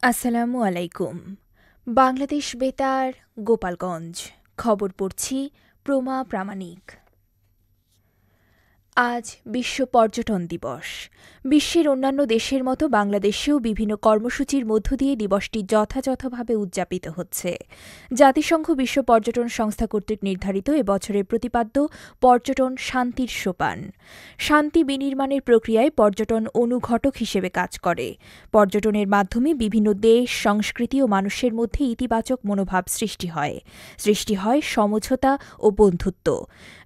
আসসালামু আলাইকুম। বাংলাদেশ বেতার, গোপালগঞ্জ। খবর পড়ছি প্রমা প্রামাণিক। আজ বিশ্ব পর্যটন দিবস। বিশ্বের অন্যান্য দেশের মতো বাংলাদেশেও বিভিন্ন কর্মসূচির মধ্য দিয়ে দিবসটি যথাযথভাবে উদযাপিত হচ্ছে। জাতিসংঘ বিশ্ব পর্যটন সংস্থা কর্তৃক নির্ধারিত এবছরের প্রতিপাদ্য পর্যটন শান্তির সোপান। শান্তি বিনির্মাণের প্রক্রিয়ায় পর্যটন অনুঘটক হিসেবে কাজ করে। পর্যটনের মাধ্যমে বিভিন্ন দেশ, সংস্কৃতি ও মানুষের মধ্যে ইতিবাচক মনোভাব সৃষ্টি হয় সমঝোতা ও বন্ধুত্ব।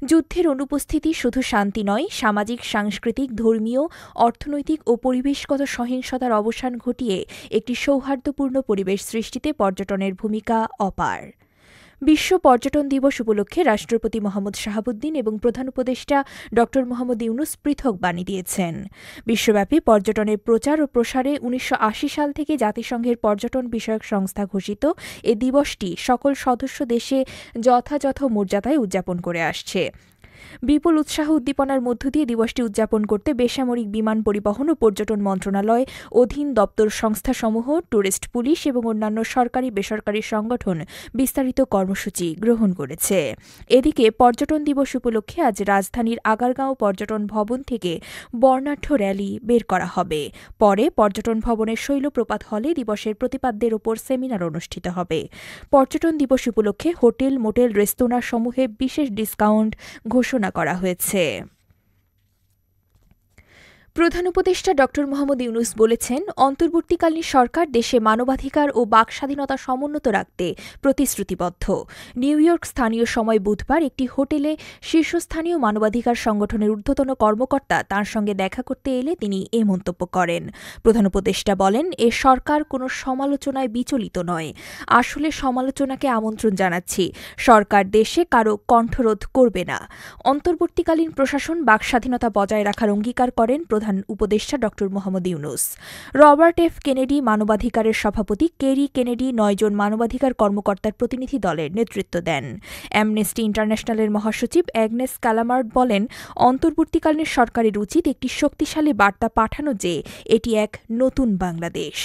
যুদ্ধের অনুপস্থিতি শুধু শান্তি নয়, সামাজিক, সাংস্কৃতিক, ধর্মীয়, অর্থনৈতিক ও পরিবেশগত সহিংসতার অবসান ঘটিয়ে একটি সৌহার্দ্যপূর্ণ পরিবেশ সৃষ্টিতে পর্যটনের ভূমিকা অপার। বিশ্ব পর্যটন দিবস উপলক্ষে রাষ্ট্রপতি মোহাম্মদ শাহাবুদ্দিন এবং প্রধান উপদেষ্টা ড মোহাম্মদ ইউনুস পৃথক বাণী দিয়েছেন। বিশ্বব্যাপী পর্যটনের প্রচার ও প্রসারে ১৯৮০ সাল থেকে জাতিসংঘের পর্যটন বিষয়ক সংস্থা ঘোষিত এ দিবসটি সকল সদস্য দেশে যথাযথ মর্যাদায় উদযাপন করে আসছে। বিপুল উৎসাহ উদ্দীপনার মধ্য দিয়ে দিবসটি উদযাপন করতে বেসামরিক বিমান পরিবহন ও পর্যটন মন্ত্রণালয়, অধীন দপ্তর সংস্থাসমূহ, ট্যুরিস্ট পুলিশ এবং অন্যান্য সরকারি বেসরকারি সংগঠন বিস্তারিত কর্মসূচি গ্রহণ করেছে। এদিকে পর্যটন দিবস উপলক্ষে আজ রাজধানীর আগারগাঁও পর্যটন ভবন থেকে বর্ণাঢ্য র্যালি বের করা হবে। পরে পর্যটন ভবনের শৈলপ্রপাত হলে দিবসের প্রতিপাদ্যের ওপর সেমিনার অনুষ্ঠিত হবে। পর্যটন দিবস উপলক্ষে হোটেল, মোটেল, রেস্তোরাঁ সমূহে বিশেষ ডিসকাউন্ট ঘোষণা করা হয়েছে। প্রধান উপদেষ্টা ড মোহাম্মদ ইউনুস বলেছেন, অন্তর্বর্তীকালীন সরকার দেশে মানবাধিকার ও বাক স্বাধীনতা সমুন্নত রাখতে প্রতিশ্রুতিবদ্ধ। নিউ ইয়র্ক স্থানীয় সময় বুধবার একটি হোটেলে শীর্ষস্থানীয় মানবাধিকার সংগঠনের ঊর্ধ্বতন কর্মকর্তা তাঁর সঙ্গে দেখা করতে এলে তিনি এ মন্তব্য করেন। প্রধান উপদেষ্টা বলেন, এ সরকার কোনো সমালোচনায় বিচলিত নয়। আসলে সমালোচনাকে আমন্ত্রণ জানাচ্ছি। সরকার দেশে কারও কণ্ঠরোধ করবে না। অন্তর্বর্তীকালীন প্রশাসন বাক স্বাধীনতা বজায় রাখার অঙ্গীকার করেন প্রধান উপদেষ্টা ড Mohammad Yunus. Robert F Kennedy মানবাধিকারের সভাপতি কেরি কেনেডি ৯ জন মানবাধিকার কর্মকর্তার প্রতিনিধি দলের নেতৃত্ব দেন। অ্যামনেস্টি ইন্টারন্যাশনালের মহাসচিব অ্যাগনেস কালামার্ড বলেন, অন্তর্বর্তীকালীন সরকারের উচিত একটি শক্তিশালী বার্তা পাঠানো যে এটি এক নতুন বাংলাদেশ।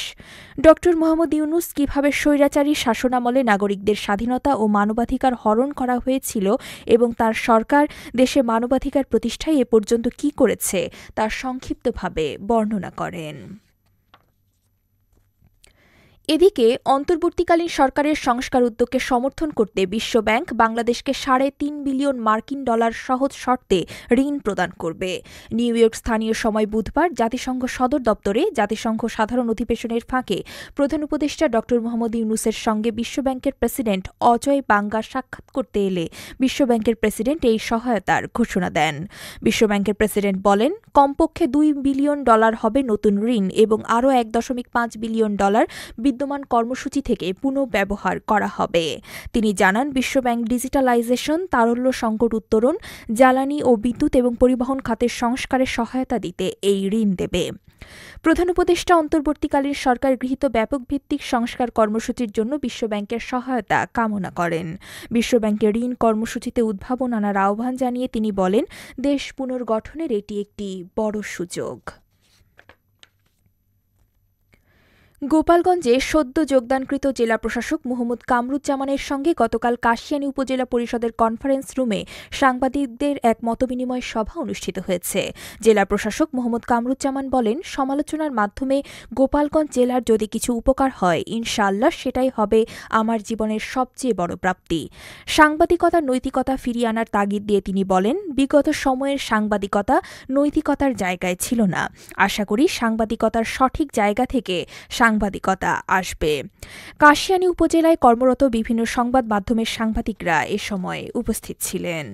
ড মোহাম্মদ ইউনুস কিভাবে স্বৈরাচারী শাসনামলে নাগরিকদের স্বাধীনতা ও মানবাধিকার হরণ করা হয়েছিল এবং তার সরকার দেশে মানবাধিকার প্রতিষ্ঠায় এ পর্যন্ত কী করেছে তার সংক্ষিপ্তভাবে বর্ণনা করেন। এদিকে অন্তর্বর্তীকালীন সরকারের সংস্কার উদ্যোগকে সমর্থন করতে বিশ্বব্যাংক বাংলাদেশকে $৩.৫ বিলিয়ন মার্কিন সহজ শর্তে ঋণ প্রদান করবে। নিউ ইয়র্ক স্থানীয় সময় বুধবার জাতিসংঘ সদর দপ্তরে জাতিসংঘ সাধারণ অধিবেশনের ফাঁকে প্রধান উপদেষ্টা ড মোহাম্মদ ইউনুসের সঙ্গে বিশ্বব্যাংকের প্রেসিডেন্ট অজয় বাঙ্গা সাক্ষাৎ করতে এলে বিশ্বব্যাংকের প্রেসিডেন্ট এই সহায়তার ঘোষণা দেন। বিশ্বব্যাংকের প্রেসিডেন্ট বলেন, কমপক্ষে $2 বিলিয়ন হবে নতুন ঋণ এবং আরও $1.5 বিলিয়ন বিদ্যমান কর্মসূচি থেকে পুনঃব্যবহার করা হবে। তিনি জানান, বিশ্বব্যাংক ডিজিটালাইজেশন, তারল্য সংকট উত্তরণ, জ্বালানি ও বিদ্যুৎ এবং পরিবহন খাতের সংস্কারে সহায়তা দিতে এই ঋণ দেবে। প্রধান উপদেষ্টা অন্তর্বর্তীকালীন সরকার গৃহীত ব্যাপকভিত্তিক সংস্কার কর্মসূচির জন্য বিশ্বব্যাংকের সহায়তা কামনা করেন। বিশ্বব্যাংকের ঋণ কর্মসূচিতে উদ্ভাবন আনার আহ্বান জানিয়ে তিনি বলেন, দেশ পুনর্গঠনের এটি একটি বড় সুযোগ। গোপালগঞ্জে সদ্য যোগদানকৃত জেলা প্রশাসক মোহাম্মদ কামরুজ্জামানের সঙ্গে গতকাল কাশিয়ানী উপজেলা পরিষদের কনফারেন্স রুমে সাংবাদিকদের এক মতবিনিময় সভা অনুষ্ঠিত হয়েছে। জেলা প্রশাসক মোহাম্মদ কামরুজ্জামান বলেন, সমালোচনার মাধ্যমে গোপালগঞ্জ জেলার যদি কিছু উপকার হয়, ইনশাআল্লাহ সেটাই হবে আমার জীবনের সবচেয়ে বড় প্রাপ্তি। সাংবাদিকতার নৈতিকতা ফিরিয়ে আনার তাগিদ দিয়ে তিনি বলেন, বিগত সময়ের সাংবাদিকতা নৈতিকতার জায়গায় ছিল না। আশা করি সাংবাদিকতার সঠিক জায়গা থেকে সাংবাদিকতা আসবে। কাশিয়ানী উপজেলায় কর্মরত বিভিন্ন সংবাদ মাধ্যমের সাংবাদিকরা এ সময় উপস্থিত ছিলেন।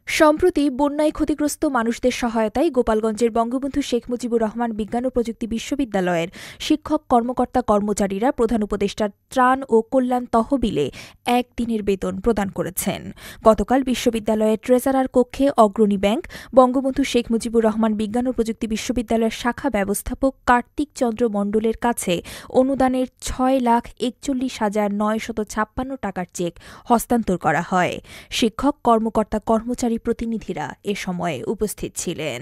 সম্প্রতি বন্যায় ক্ষতিগ্রস্ত মানুষদের সহায়তায় গোপালগঞ্জের বঙ্গবন্ধু শেখ মুজিবুর রহমান বিজ্ঞান ও প্রযুক্তি বিশ্ববিদ্যালয়ের শিক্ষক, কর্মকর্তা, কর্মচারীরা প্রধান উপদেষ্টার ত্রাণ ও কল্যাণ তহবিলে একদিনের বেতন প্রদান করেছেন। গতকাল বিশ্ববিদ্যালয়ের ট্রেজারার কক্ষে অগ্রণী ব্যাংক, বঙ্গবন্ধু শেখ মুজিবুর রহমান বিজ্ঞান ও প্রযুক্তি বিশ্ববিদ্যালয়ের শাখা ব্যবস্থাপক কার্তিক চন্দ্র মণ্ডলের কাছে অনুদানের ৬,৪১,৯৫৬ টাকার চেক হস্তান্তর করা হয়। শিক্ষক, কর্মকর্তা, কর্মচারী প্রতিনিধিরা এ সময় উপস্থিত ছিলেন।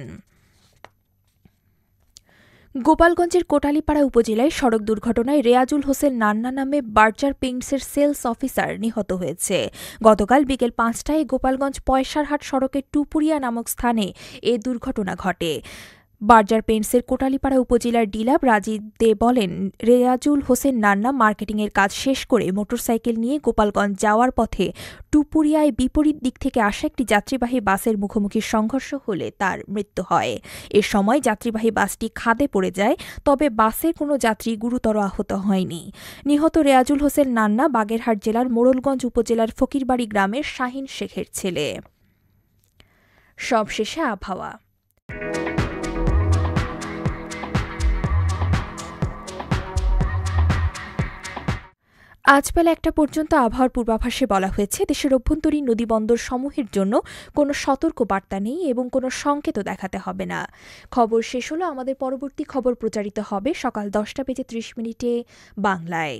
গোপালগঞ্জের কোটালীপাড়া উপজেলায় সড়ক দুর্ঘটনায় রেয়াজুল হোসেন নান্না নামে বার্জার পেইন্টসের সেলস অফিসার নিহত হয়েছে। গতকাল বিকেল ৫টায় গোপালগঞ্জ পয়সারহাট সড়কের টুপুরিয়া নামক স্থানে এ দুর্ঘটনা ঘটে। বার্জার পেইন্টসের কোটালীপাড়া উপজেলার ডিলার রাজীব দে বলেন, রেয়াজুল হোসেন নান্না মার্কেটিংয়ের কাজ শেষ করে মোটরসাইকেল নিয়ে গোপালগঞ্জ যাওয়ার পথে টুপুরিয়ায় বিপরীত দিক থেকে আসা একটি যাত্রীবাহী বাসের মুখোমুখি সংঘর্ষ হলে তার মৃত্যু হয়। এ সময় যাত্রীবাহী বাসটি খাদে পড়ে যায়, তবে বাসের কোনো যাত্রী গুরুতর আহত হয়নি। নিহত রেয়াজুল হোসেন নান্না বাগেরহাট জেলার মোড়লগঞ্জ উপজেলার ফকিরবাড়ি গ্রামের শাহিন শেখের ছেলে। সবশেষে আবহাওয়া। আজ বেলা ১টা পর্যন্ত আবহাওয়ার পূর্বাভাসে বলা হয়েছে, দেশের অভ্যন্তরীণ নদীবন্দর সমূহের জন্য কোনো সতর্ক বার্তা নেই এবং কোনো সংকেতও দেখাতে হবে না। খবর শেষ হলো। আমাদের পরবর্তী খবর প্রচারিত হবে সকাল ১০টা বেজে ৩০ মিনিটে বাংলায়।